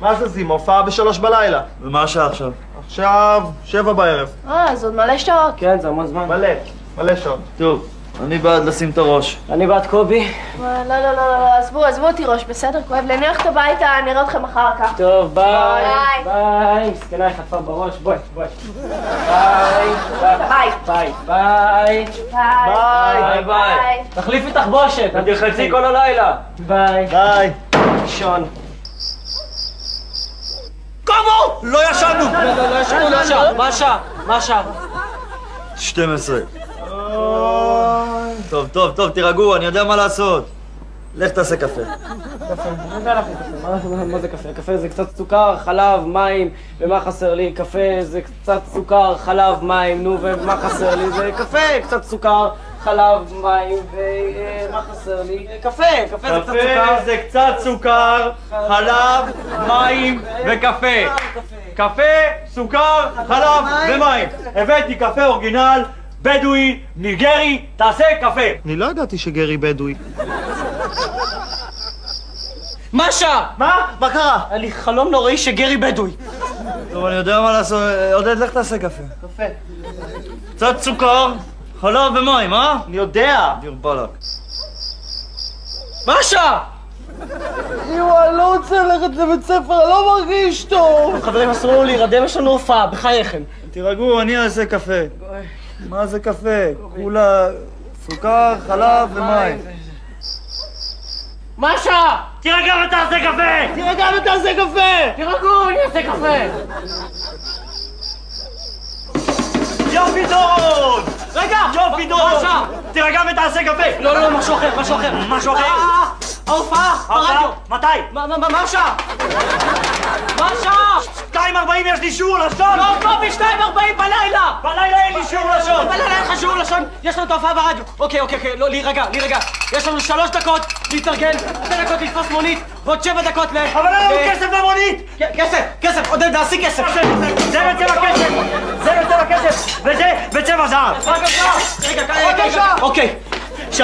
מה זה זימה? הופעה ב3 בלילה. ומה השעה עכשיו? עכשיו 7 בערב. אז עוד מלא שעות. כן, זה המון זמן. מלא שעות. טוב, אני בעד לשים את הראש. אני בעד קובי. לא, עזבו אותי ראש, בסדר? כואב לי, אני הולכת הביתה, נראה אתכם אחר כך. טוב, ביי. ביי. מסכנה, היא חטפה בראש, בואי. ביי. ביי. ביי. תחליפי תחבושת. תלחצי כל הלילה. ביי. לישון. קומו! לא ישנו! לא ישנו. מה השעה? 12. טוב, תירגעו, אני יודע מה לעשות. לך תעשה קפה. מה זה קפה? קפה זה קצת סוכר, חלב, מים, ומה חסר לי? קפה זה קצת סוכר, חלב, מים, נו, ומה חסר לי? זה קפה, קצת סוכר, חלב, מים, ומה חסר לי? קפה זה קצת סוכר. קפה זה קצת סוכר, חלב, מים וקפה. קפה, סוכר, חלב ומים. הבאתי קפה אורגינל, בדואי, ניגרי, תעשה קפה. אני לא ידעתי שגרי בדואי. משה! מה קרה? היה לי חלום נוראי שגרי בדואי. טוב, אני יודע מה לעשות. עודד, לך תעשה קפה. קפה. קצת סוכר, חלב ומים, אה? אני יודע. דיר בלק. משה! אני לא רוצה ללכת לבית ספר, אני לא מרגיש טוב. חברים, אסור לנו להירדם, יש לנו הופעה, בחייכם. תירגעו, אני אעשה קפה. מה זה קפה? כולה סוכר, חלב ומים. משה! תירגע ותעשה קפה! תירגעו, אני אעשה קפה! יופי דורון! רגע! יופי דורון! משה! תירגע ותעשה קפה! לא, משהו אחר. משהו אחר? ההופעה, ברדיו! מתי? משה! 2:40 יש לי שיעור לשון! לא, קובי, 2:40 בלילה! בלילה אין לי שיעור לשון! בלילה אין לך שיעור לשון, יש לנו את ההופעה ברדיו. אוקיי, לא, להירגע. יש לנו 3 דקות להתארגן, 2 דקות לתפוס מונית, ועוד 7 דקות אבל אין לנו כסף למונית! כסף, עודד, תעשי כסף! זה בצבע כסף! וזה בצבע זהב! רגע, אוקיי, 3.70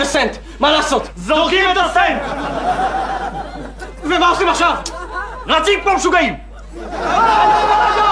שקל, מה לעשות? זורקים את הסנט! ומה עושים עכשיו? רצים כמו משוגעים! לא,